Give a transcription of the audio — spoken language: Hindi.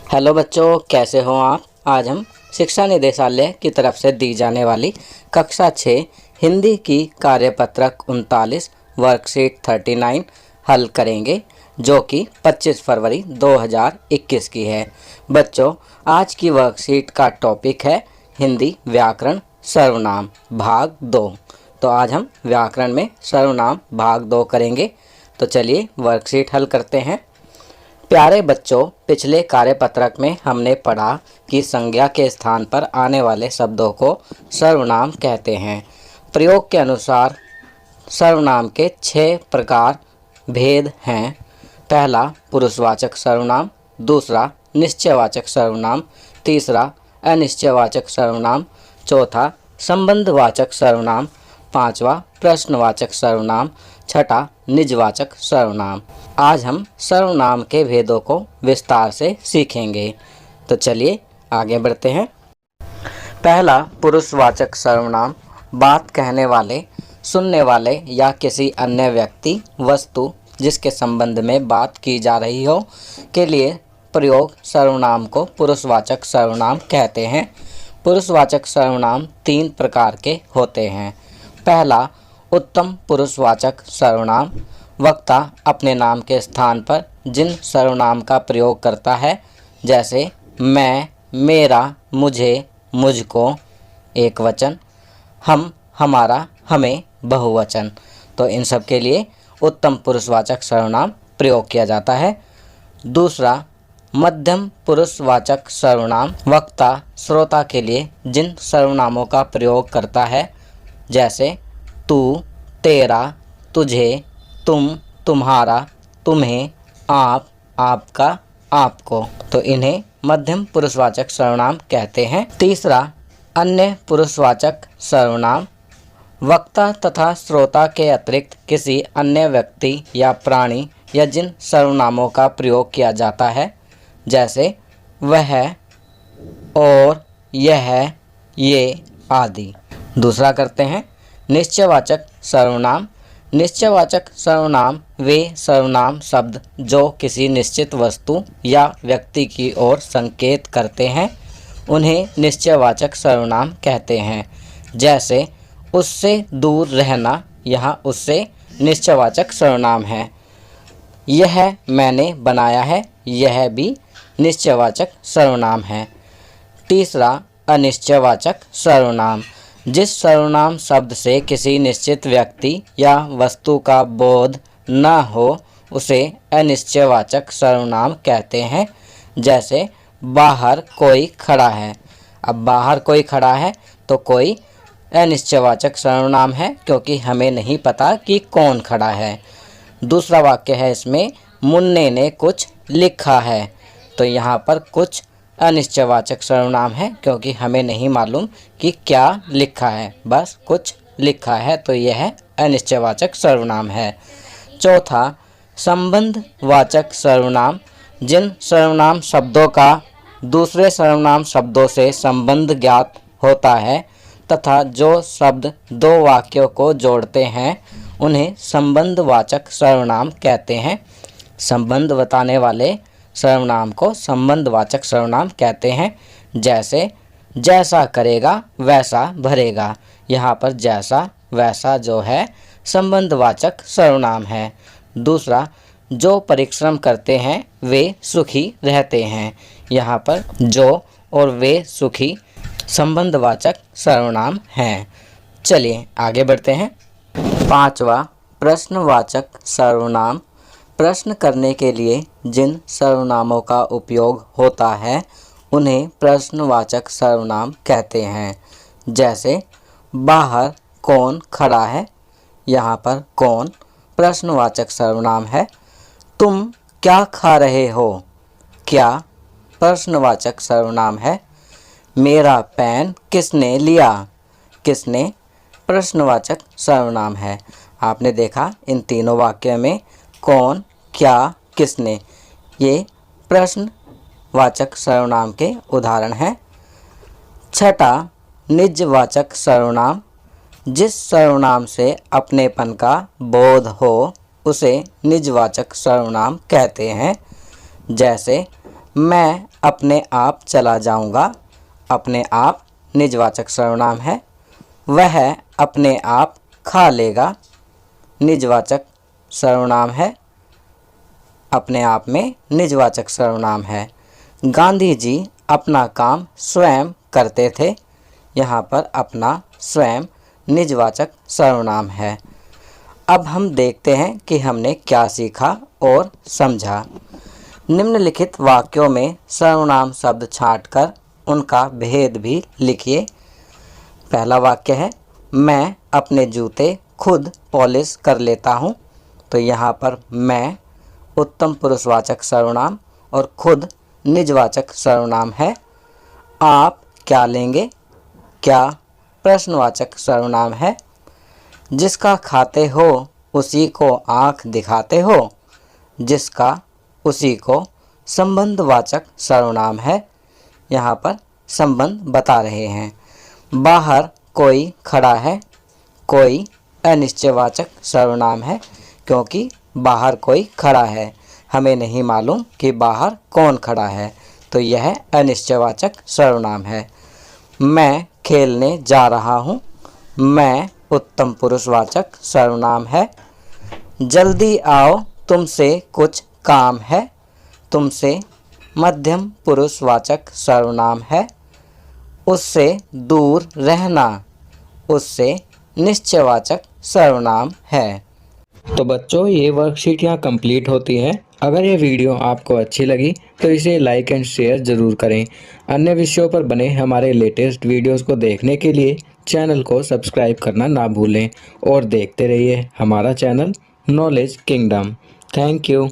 हेलो बच्चों, कैसे हो आप। आज हम शिक्षा निदेशालय की तरफ से दी जाने वाली कक्षा 6 हिंदी की कार्यपत्रक 39 वर्कशीट 39 हल करेंगे, जो कि 25 फरवरी 2021 की है। बच्चों, आज की वर्कशीट का टॉपिक है हिंदी व्याकरण सर्वनाम भाग 2। तो आज हम व्याकरण में सर्वनाम भाग 2 करेंगे। तो चलिए वर्कशीट हल करते हैं। प्यारे बच्चों, पिछले कार्यपत्रक में हमने पढ़ा कि संज्ञा के स्थान पर आने वाले शब्दों को सर्वनाम कहते हैं। प्रयोग के अनुसार सर्वनाम के 6 प्रकार भेद हैं। पहला पुरुषवाचक सर्वनाम, दूसरा निश्चयवाचक सर्वनाम, तीसरा अनिश्चयवाचक सर्वनाम, चौथा संबंधवाचक सर्वनाम, पांचवा प्रश्नवाचक सर्वनाम, छठा निजवाचक सर्वनाम। आज हम सर्वनाम के भेदों को विस्तार से सीखेंगे। तो चलिए आगे बढ़ते हैं। पहला पुरुषवाचक सर्वनाम बात कहने वाले, सुनने वाले या किसी अन्य व्यक्ति, वस्तु जिसके संबंध में बात की जा रही हो के लिए प्रयोग सर्वनाम को पुरुषवाचक सर्वनाम कहते हैं। पुरुषवाचक सर्वनाम 3 प्रकार के होते हैं। पहला उत्तम पुरुषवाचक सर्वनाम, वक्ता अपने नाम के स्थान पर जिन सर्वनाम का प्रयोग करता है, जैसे मैं, मेरा, मुझे, मुझको एक वचन, हम, हमारा, हमें बहुवचन। तो इन सब के लिए उत्तम पुरुषवाचक सर्वनाम प्रयोग किया जाता है। दूसरा मध्यम पुरुषवाचक सर्वनाम, वक्ता श्रोता के लिए जिन सर्वनामों का प्रयोग करता है, जैसे तू, तेरा, तुझे, तुम, तुम्हारा, तुम्हें, आप, आपका, आपको। तो इन्हें मध्यम पुरुषवाचक सर्वनाम कहते हैं। तीसरा अन्य पुरुषवाचक सर्वनाम, वक्ता तथा श्रोता के अतिरिक्त किसी अन्य व्यक्ति या प्राणी या जिन सर्वनामों का प्रयोग किया जाता है, जैसे वह, और, यह, ये आदि। दूसरा करते हैं निश्चयवाचक सर्वनाम। निश्चयवाचक सर्वनाम वे सर्वनाम शब्द जो किसी निश्चित वस्तु या व्यक्ति की ओर संकेत करते हैं, उन्हें निश्चयवाचक सर्वनाम कहते हैं। जैसे उससे दूर रहना, यहाँ उससे निश्चयवाचक सर्वनाम है। यह मैंने बनाया है, यह भी निश्चयवाचक सर्वनाम है। तीसरा अनिश्चयवाचक सर्वनाम, जिस सर्वनाम शब्द से किसी निश्चित व्यक्ति या वस्तु का बोध न हो, उसे अनिश्चयवाचक सर्वनाम कहते हैं। जैसे बाहर कोई खड़ा है। अब बाहर कोई खड़ा है तो कोई अनिश्चयवाचक सर्वनाम है, क्योंकि हमें नहीं पता कि कौन खड़ा है। दूसरा वाक्य है इसमें, मुन्ने ने कुछ लिखा है। तो यहाँ पर कुछ अनिश्चयवाचक सर्वनाम है, क्योंकि हमें नहीं मालूम कि क्या लिखा है, बस कुछ लिखा है, तो यह अनिश्चयवाचक सर्वनाम है। चौथा संबंधवाचक सर्वनाम, जिन सर्वनाम शब्दों का दूसरे सर्वनाम शब्दों से संबंध ज्ञात होता है तथा जो शब्द 2 वाक्यों को जोड़ते हैं, उन्हें संबंधवाचक सर्वनाम कहते हैं। संबंध बताने वाले सर्वनाम को संबंधवाचक सर्वनाम कहते हैं। जैसे जैसा करेगा वैसा भरेगा, यहाँ पर जैसा वैसा जो है संबंधवाचक सर्वनाम है। दूसरा जो परिश्रम करते हैं वे सुखी रहते हैं, यहाँ पर जो और वे सुखी संबंधवाचक सर्वनाम हैं। चलिए आगे बढ़ते हैं। पांचवा प्रश्नवाचक सर्वनाम, प्रश्न करने के लिए जिन सर्वनामों का उपयोग होता है, उन्हें प्रश्नवाचक सर्वनाम कहते हैं। जैसे बाहर कौन खड़ा है, यहाँ पर कौन प्रश्नवाचक सर्वनाम है। तुम क्या खा रहे हो, क्या प्रश्नवाचक सर्वनाम है। मेरा पेन किसने लिया, किसने प्रश्नवाचक सर्वनाम है। आपने देखा इन तीनों वाक्यों में कौन, क्या, किसने, ये प्रश्नवाचक सर्वनाम के उदाहरण हैं। छठा निजवाचक सर्वनाम, जिस सर्वनाम से अपनेपन का बोध हो उसे निजवाचक सर्वनाम कहते हैं। जैसे मैं अपने आप चला जाऊंगा। अपने आप निजवाचक सर्वनाम है। वह अपने आप खा लेगा, निजवाचक सर्वनाम है। अपने आप में निजवाचक सर्वनाम है। गांधी जी अपना काम स्वयं करते थे। यहाँ पर अपना स्वयं निजवाचक सर्वनाम है। अब हम देखते हैं कि हमने क्या सीखा और समझा। निम्नलिखित वाक्यों में सर्वनाम शब्द छांटकर उनका भेद भी लिखिए। पहला वाक्य है, मैं अपने जूते खुद पॉलिश कर लेता हूँ। तो यहाँ पर मैं उत्तम पुरुषवाचक सर्वनाम और खुद निजवाचक सर्वनाम है। आप क्या लेंगे? क्या प्रश्नवाचक सर्वनाम है। जिसका खाते हो उसी को आँख दिखाते हो। जिसका उसी को संबंधवाचक सर्वनाम है। यहाँ पर संबंध बता रहे हैं। बाहर कोई खड़ा है। कोई अनिश्चयवाचक सर्वनाम है, क्योंकि बाहर कोई खड़ा है, हमें नहीं मालूम कि बाहर कौन खड़ा है, तो यह अनिश्चयवाचक सर्वनाम है। मैं खेलने जा रहा हूँ। मैं उत्तम पुरुषवाचक सर्वनाम है। जल्दी आओ, तुमसे कुछ काम है। तुमसे मध्यम पुरुषवाचक सर्वनाम है। उससे दूर रहना, उससे निश्चयवाचक सर्वनाम है। तो बच्चों, ये वर्कशीट यहाँ कंप्लीट होती है। अगर ये वीडियो आपको अच्छी लगी तो इसे लाइक एंड शेयर ज़रूर करें। अन्य विषयों पर बने हमारे लेटेस्ट वीडियोस को देखने के लिए चैनल को सब्सक्राइब करना ना भूलें और देखते रहिए हमारा channel knowledge kingdom. Thank you.